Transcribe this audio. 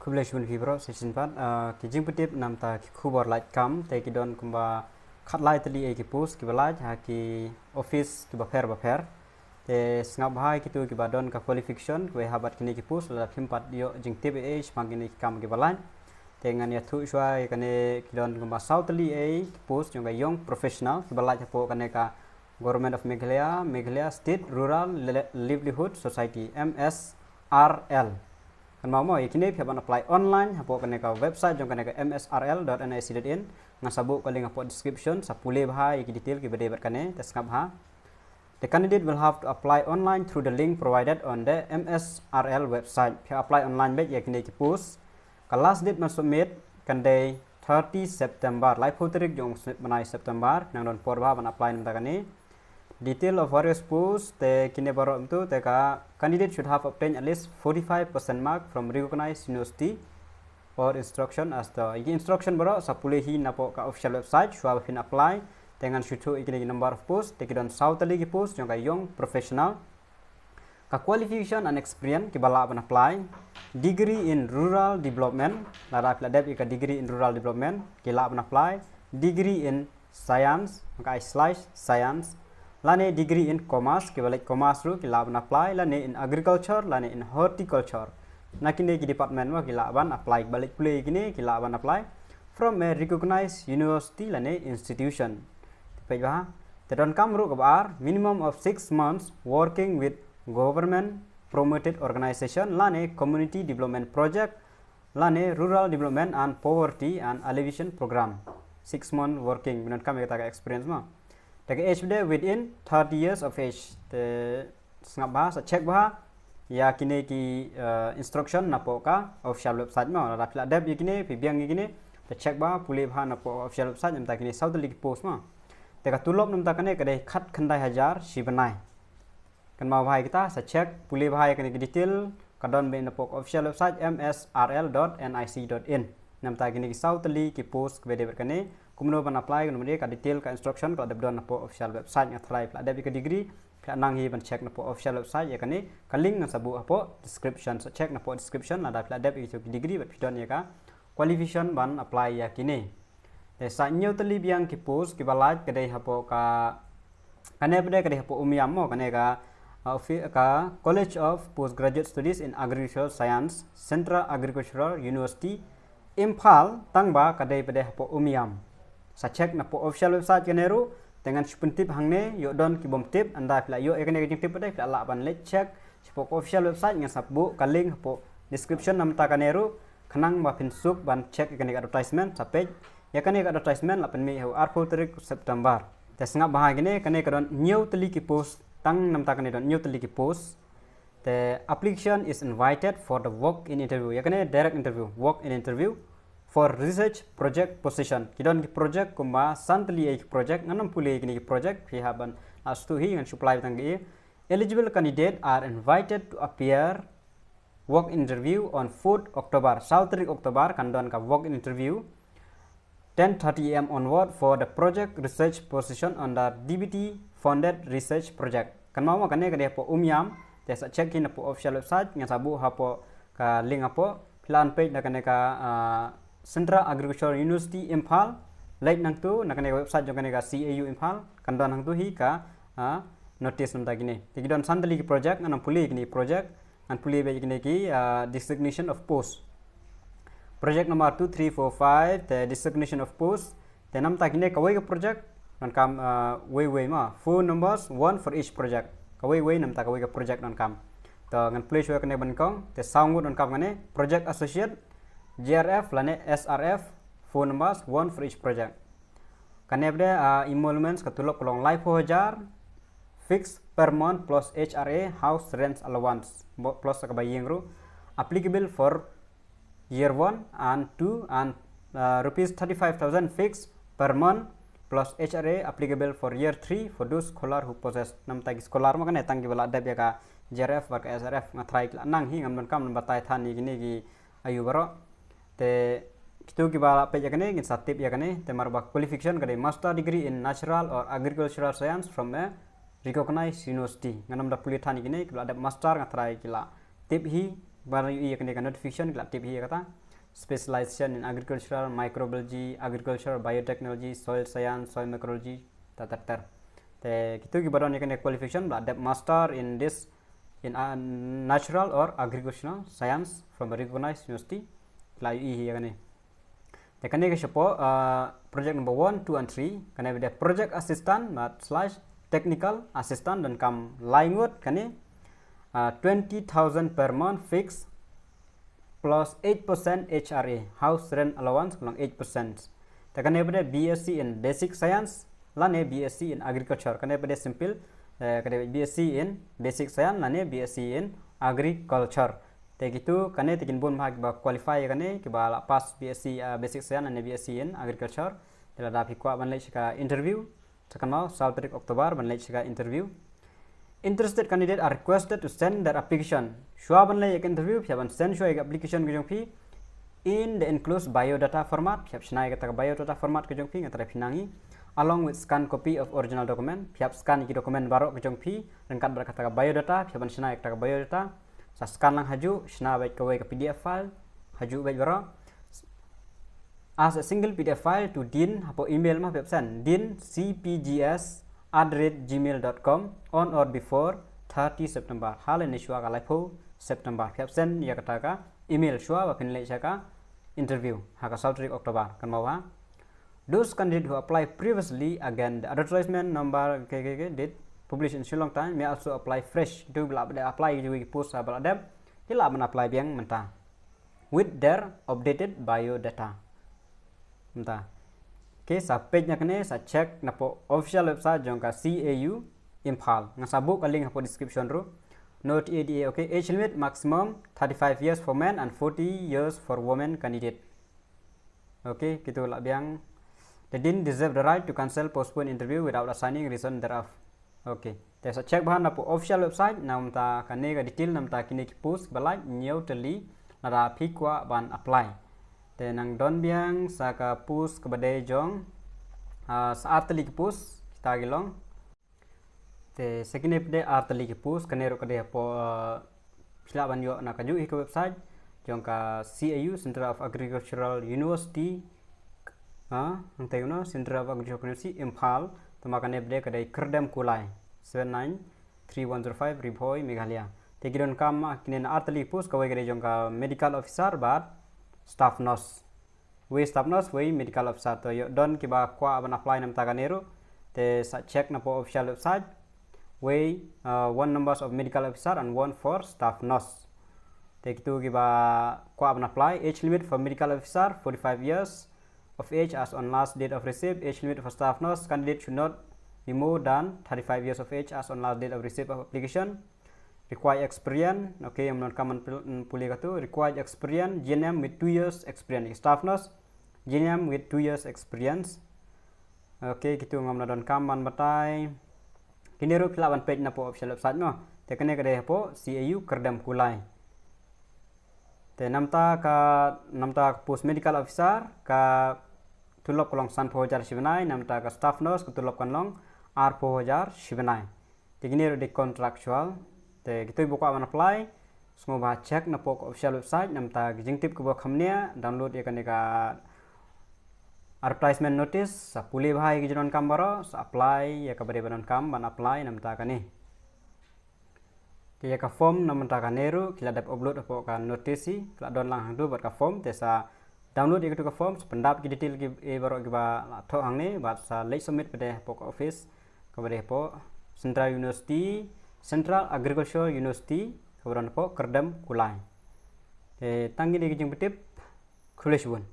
Kublashun Vibro Session Pat Kijing Petip Namta Kubor Light Kam Take it on Kumba Cut Light Li Ekipus Kibalaj Haki Office Kibaper Te Snabhai Kitu Kibadon Ka Qualification We Habat Kinikipus La Kimpat Dio Jing TBH Magini Kam Kibalaj Tengan ya tu shwa kane kidon kumba South Li A post yung young professional Kibalaj po kaneka Government of Meghalaya State Rural Livelihood Society MSRL kan mau ikini pihak apply online hapo kaneka website jong kaneka msrl.nic.in ngasabu kaling hapo description sapule bha iki detail ki bade kane teskap ha. The candidate will have to apply online through the link provided on the MSRL website. Pihak apply online bet yakini ki post ka last date man submit kan day 30 September live photorik jong manai September nang don por bha man apply nam takani. Detail of various posts the kine baro itu te ka candidate should have obtained at least 45% mark from recognized university or instruction as the instruction baro sapule hi napo ka official website shwa hin apply dengan shutu ikini number of posts te kidon sautali ki post jong ka young professional ka qualification and experience ki bala ban apply degree in rural development lara pla dep ka degree in rural development ki la ban apply degree in science ka science lane degree in commerce ke balik commerce ru kila ban apply lane in agriculture lane in horticulture nakine ki department ma kila ban apply balik play kini kila ban apply from a recognized university lane institution pe ba te don kam ru kabar minimum of 6 months working with government promoted organization lane community development project lane rural development and poverty and alleviation program 6 months working minon kam kita experience ma Take age within 30 years of age. The snap bahasa check bah ya kini ki instruction napo ka official website ma la pla deb kini pibiang kini the check bah pulih bah napo official website namta kini South League post ma. Teka tulop namta kane kadai khat khandai hajar sibanai. Kan mau bahai kita sa check pulih bah kini detail kadon be napo official website msrl.nic.in. Namta kini South League post kebede berkane kumno ban apply kun ka detail ka instruction ka debdon napo official website nga try pla debi ka degree pla nang hi ban check napo official website ya kani ka link nga sabu apo description so check napo description la pla debi ka degree bat pidon ya ka qualification ban apply ya kini te sa nyu tali biang ki post ki balaj ka dei hapo ka kane bde ka dei hapo umiam mo kane ka College of Postgraduate Studies in Agricultural Science Central Agricultural University Imphal tangba ka dei bde hapo umiam sa check na po official website kaneru dengan sepentip hangne yo don ki bom tip anda pla yo ekane ki tip pada pla la ban let check po official website nga sabu ka link po description nam ta kaneru khanang ba pin suk ban check ekane advertisement sa page yakane advertisement la pen me ho ar photorik September te snga bah gine kane kadon new teli ki post tang nam ta kane don new teli ki post the application is invited for the walk in interview yakane direct interview walk in interview for research project position kidon ki project kuma santli ek project nanam pule ki project fi haban astu hi ngan supply tangi eligible candidate are invited to appear walk interview on 4th October South October kandon ka walk interview 10:30 am onward for the project research position under DBT funded research project kan mau kane ka depo umyam tesa check in po official website nga sabu hapo ka link apo plan page na kane ka Central Agricultural University Imphal like nang tu nakane website jong kane ka CAU Imphal kandon nang tu hi ka notice namta gini tikidon sandali ki project anam puli gini project an puli be gini ki designation of post project number 2345 the designation of post the namta gini kawai ka project nan kam way ma phone numbers one for each project kawai namta kawai ka project nan kam to ngan place kane bankong the sound nan kam ngane project associate GRF lane SRF phone numbers one for each project. Kanebde emoluments katulok kolong life hojar fixed per month plus HRA house rent allowance plus kabayeng ru applicable for year 1 and 2 and rupees 35,000 fixed per month plus HRA applicable for year 3 for those scholar who possess nam tagi scholar ma kan etang ki bala dab ya ka GRF ba ka SRF ngatrai nang hi ngam kam batai thani gini gi ayu baro te kitu ki bala pe yakane gin satip yakane te marba qualification kade master degree in natural or agricultural science from a recognized university nganam da puli thani gine kila da master ngatrai kila tip hi baru iya kena notification kelak tip iya kata specialization in agricultural microbiology, agriculture, biotechnology, soil science, soil microbiology, ter. Te gitu gibaron ya kena qualification bla dep master in this in natural or agricultural science from a recognized university kelak iya kena. Te kena ke siapa project number 1, 2 and 3 kena ada project assistant / technical assistant dan kam language kena 20,000 per month fixed plus 8% HRA house rent allowance along 8%. Takkan pada BSc in basic science lane BSc in agriculture kan pada simple kan BSc in basic science lane BSc in agriculture. Tak gitu kan tekin pun bahag ba qualify kan ke ba pass BSc basic science lane BSc in agriculture. Dela dapat kuat ban lek interview. Takkan mau 1 Oktober ban lek interview. Interested candidate are requested to send their application. Shua ban lay interview, piaban send shua application ke jong pi in the enclosed biodata format. Piap shnai kata biodata format ke jong pi ngata pinangi along with scan copy of original document. Piap scan iki dokumen baru ke jong pi dan kat berkata biodata, piaban shnai kata biodata. Sa scan lang haju, shna baik ke PDF file, haju baik baru. As a single PDF file to din hapo email mah piap send din cpgs@gmail.com on or before 30 September. Hal ini shua ka live September. Caption ya kata ka email shua wa pinle ka interview. Haka 1 Oktober kan mau ha. Those candidates who apply previously again the advertisement number date published in Shillong time may also apply fresh. Do bla apply di post abal adab. Kila man apply biang mentah with their updated biodata. Mentah. Okay, sa page nya kene sa check na po official website jong ka CAU Imphal. Nga sabuk ka link po description ro. Note ADA, okay, age limit maximum 35 years for men and 40 years for women candidate. Okay, gitu lah biang. They didn't deserve the right to cancel postpone interview without assigning reason thereof. Okay, te sa check bahan na po official website nam ta kane ka detail nam ta kini ki post balai nyau teli na ra phikwa ban apply. Te nang don biang sa ka pus ke badai jong saat teli ke pus kita gilong te sekine pede art teli ke pus kanero kade po sila ban yo na kaju ke website jong ka CAU Center of Agricultural University nang no Center of Agricultural University Imphal tamakane pede kade Kerdam Kulai 793105 Ribhoi Meghalaya te gidon kam kine art teli pus ka kade jong ka medical officer bat staff nurse, we staff nurse, we medical officer. To yo don kiba kwa ban apply nam taganero. Te sa check na po official website. We 1 numbers of medical officer and 1 for staff nurse. Te kitu kiba kwa ban apply. Age limit for medical officer 45 years of age as on last date of receipt. Age limit for staff nurse candidate should not be more than 35 years of age as on last date of receipt of application. Required experience, okay, yang non common pulih katu. Required experience, GNM with 2 years experience. Staff nurse, GNM with 2 years experience. Okay, gitu ngam na don kaman batai. Kini ru kelawan page na po official website no. Te kene kade po CAU Kerdam Kulai. Te namta post medical officer ka tulop kolong san pohojar shibanai. Namta ka staff nurse ka tulop kanlong R pohojar shibanai. Te kini ru di contractual. Te gitu buka man apply semua bah check na po official website nam ta jing tip ko khamnia download ya kan ka advertisement notice sa puli bahai ki jonon kam baro sa apply ya ka bare banon kam ban apply nam ta kani ya ka form nam ta kaneru kila dap upload po ka notice kila don lang hang du buat ka form te sa download ya ka form pendap ki detail ki e baro ki ba tho hang ne ba sa late submit pede po office ka bare po Central University Central Agricultural University kemudian po Kerdam Kulai. Tanggi di kijing betip kulish bun.